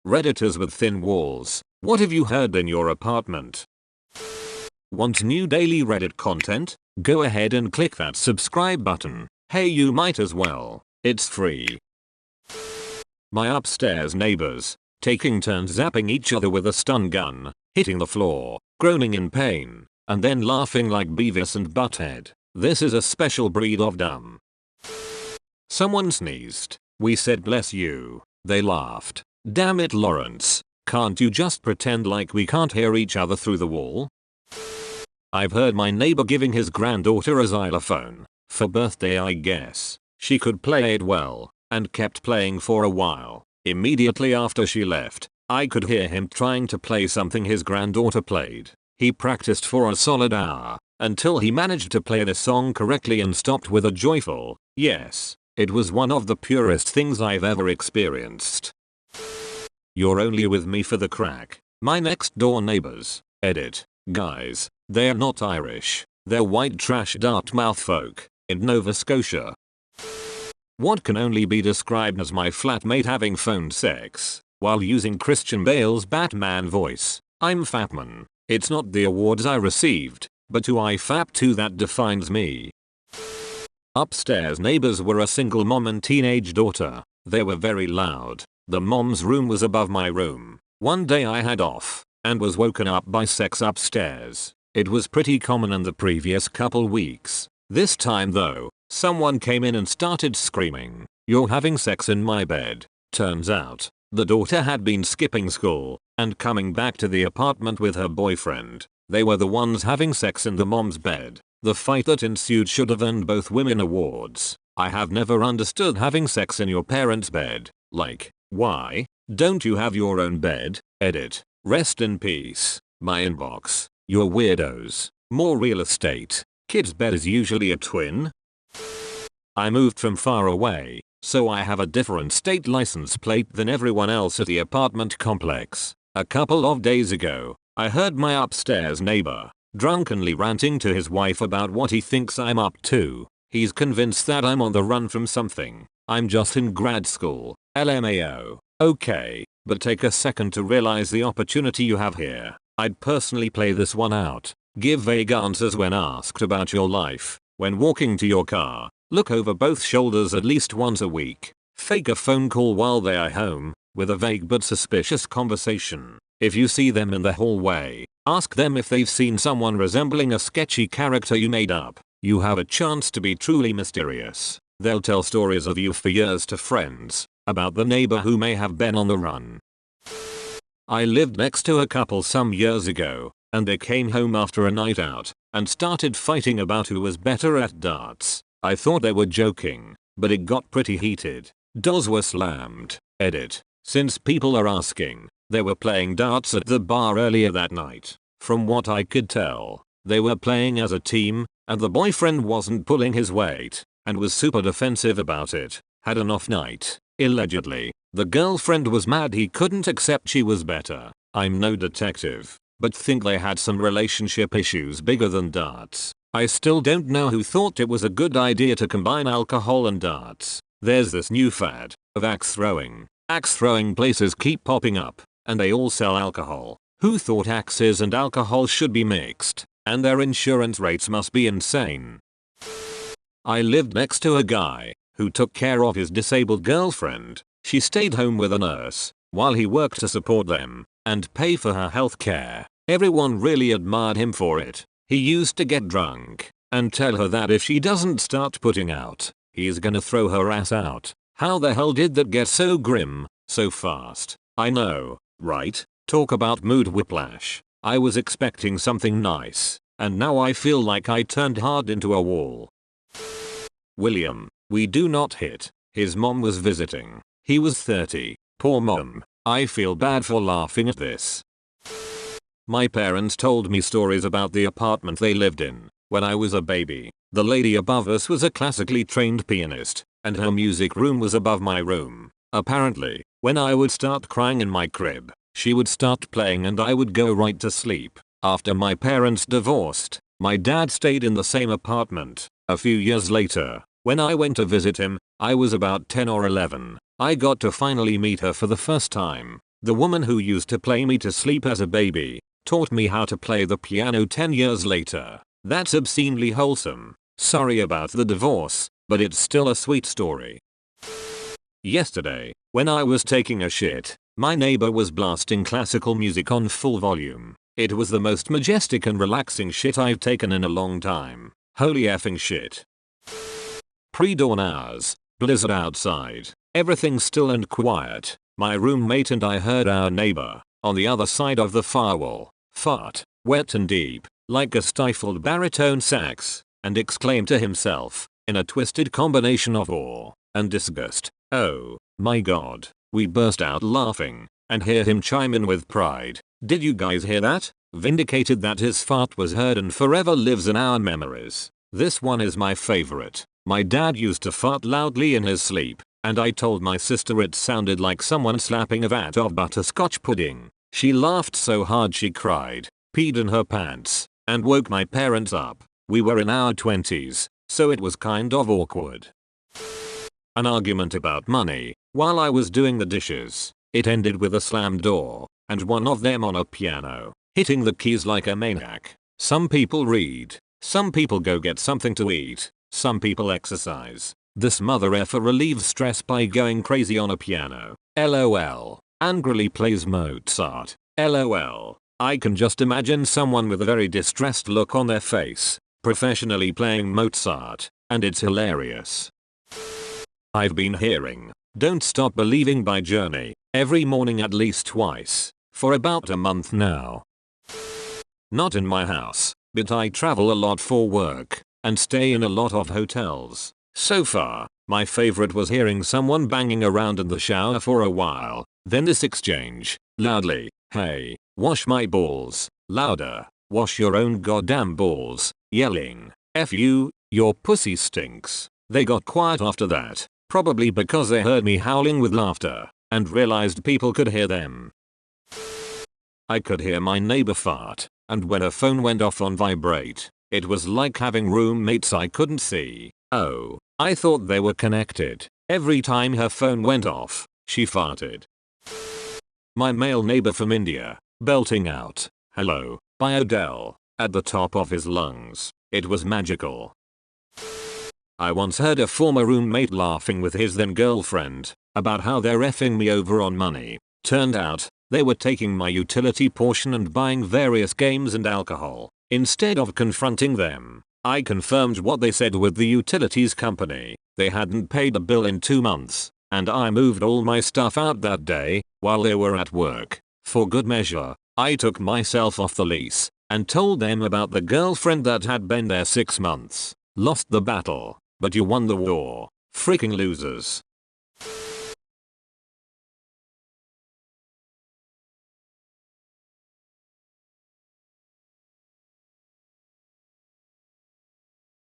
Redditors with thin walls, what have you heard in your apartment? Want new daily Reddit content? Go ahead and click that subscribe button. Hey, you might as well. It's free. My upstairs neighbors, taking turns zapping each other with a stun gun, hitting the floor, groaning in pain, and then laughing like Beavis and Butthead. This is a special breed of dumb. Someone sneezed. We said bless you. They laughed. Damn it, Lawrence. Can't you just pretend like we can't hear each other through the wall? I've heard my neighbor giving his granddaughter a xylophone. For birthday, I guess. She could play it well, and kept playing for a while. Immediately after she left, I could hear him trying to play something his granddaughter played. He practiced for a solid hour, until he managed to play the song correctly and stopped with a joyful, yes. It was one of the purest things I've ever experienced. You're only with me for the crack. My next door neighbors, edit, guys, they're not Irish. They're white trash Dartmouth folk, in Nova Scotia. What can only be described as my flatmate having phone sex, while using Christian Bale's Batman voice. I'm Fatman. It's not the awards I received, but who I fap to that defines me. Upstairs neighbors were a single mom and teenage daughter. They were very loud. The mom's room was above my room. One day I had off, and was woken up by sex upstairs. It was pretty common in the previous couple weeks. This time though, someone came in and started screaming, "You're having sex in my bed." Turns out, the daughter had been skipping school, and coming back to the apartment with her boyfriend. They were the ones having sex in the mom's bed. The fight that ensued should have earned both women awards. I have never understood having sex in your parents' bed. Like, why? Don't you have your own bed? Edit. Rest in peace. My inbox. You're weirdos. More real estate. Kid's bed is usually a twin. I moved from far away, so I have a different state license plate than everyone else at the apartment complex. A couple of days ago, I heard my upstairs neighbor drunkenly ranting to his wife about what he thinks I'm up to. He's convinced that I'm on the run from something. I'm just in grad school. LMAO. Okay, but take a second to realize the opportunity you have here. I'd personally play this one out. Give vague answers when asked about your life. When walking to your car, look over both shoulders at least once a week. Fake a phone call while they are home, with a vague but suspicious conversation. If you see them in the hallway, ask them if they've seen someone resembling a sketchy character you made up. You have a chance to be truly mysterious. They'll tell stories of you for years to friends, about the neighbor who may have been on the run. I lived next to a couple some years ago, and they came home after a night out, and started fighting about who was better at darts. I thought they were joking, but it got pretty heated. Doors were slammed. Edit. Since people are asking, they were playing darts at the bar earlier that night. From what I could tell, they were playing as a team, and the boyfriend wasn't pulling his weight, and was super defensive about it. Had an off night, allegedly. The girlfriend was mad he couldn't accept she was better. I'm no detective, but think they had some relationship issues bigger than darts. I still don't know who thought it was a good idea to combine alcohol and darts. There's this new fad of axe throwing. Axe throwing places keep popping up, and they all sell alcohol. Who thought axes and alcohol should be mixed? And their insurance rates must be insane. I lived next to a guy who took care of his disabled girlfriend. She stayed home with a nurse while he worked to support them and pay for her health care. Everyone really admired him for it. He used to get drunk and tell her that if she doesn't start putting out, he's gonna throw her ass out. How the hell did that get so grim, so fast? I know, right? Talk about mood whiplash. I was expecting something nice, and now I feel like I turned hard into a wall. William, we do not hit. His mom was visiting. He was 30. Poor mom. I feel bad for laughing at this. My parents told me stories about the apartment they lived in when I was a baby. The lady above us was a classically trained pianist, and her music room was above my room. Apparently, when I would start crying in my crib, she would start playing and I would go right to sleep. After my parents divorced, my dad stayed in the same apartment. A few years later, when I went to visit him, I was about 10 or 11. I got to finally meet her for the first time. The woman who used to play me to sleep as a baby taught me how to play the piano 10 years later. That's obscenely wholesome. Sorry about the divorce, but it's still a sweet story. Yesterday, when I was taking a shit, my neighbor was blasting classical music on full volume. It was the most majestic and relaxing shit I've taken in a long time. Holy effing shit. Pre-dawn hours. Blizzard outside. Everything still and quiet. My roommate and I heard our neighbor, on the other side of the firewall, fart, wet and deep, like a stifled baritone sax, and exclaimed to himself, in a twisted combination of awe and disgust, "Oh my god." We burst out laughing, and hear him chime in with pride, "Did you guys hear that?" Vindicated that his fart was heard and forever lives in our memories. This one is my favorite. My dad used to fart loudly in his sleep, and I told my sister it sounded like someone slapping a vat of butterscotch pudding. She laughed so hard she cried, peed in her pants, and woke my parents up. We were in our 20s, so it was kind of awkward. An argument about money. While I was doing the dishes, it ended with a slammed door, and one of them on a piano, hitting the keys like a maniac. Some people read, some people go get something to eat, some people exercise. This mother effer relieves stress by going crazy on a piano. LOL. Angrily plays Mozart. LOL. I can just imagine someone with a very distressed look on their face, professionally playing Mozart, and it's hilarious. I've been hearing "Don't Stop Believing" by Journey every morning at least twice, for about a month now. Not in my house, but I travel a lot for work, and stay in a lot of hotels. So far, my favorite was hearing someone banging around in the shower for a while, then this exchange, loudly, "Hey, wash my balls," louder, "Wash your own goddamn balls," yelling, "F you, your pussy stinks." They got quiet after that, probably because they heard me howling with laughter, and realized people could hear them. I could hear my neighbor fart, and when her phone went off on vibrate, it was like having roommates I couldn't see. Oh, I thought they were connected. Every time her phone went off, she farted. My male neighbor from India, belting out "Hello" by Adele at the top of his lungs. It was magical. I once heard a former roommate laughing with his then girlfriend about how they're effing me over on money. Turned out, they were taking my utility portion and buying various games and alcohol. Instead of confronting them, I confirmed what they said with the utilities company. They hadn't paid a bill in 2 months, and I moved all my stuff out that day while they were at work. For good measure, I took myself off the lease and told them about the girlfriend that had been there 6 months. Lost the battle, but you won the war. Freaking losers.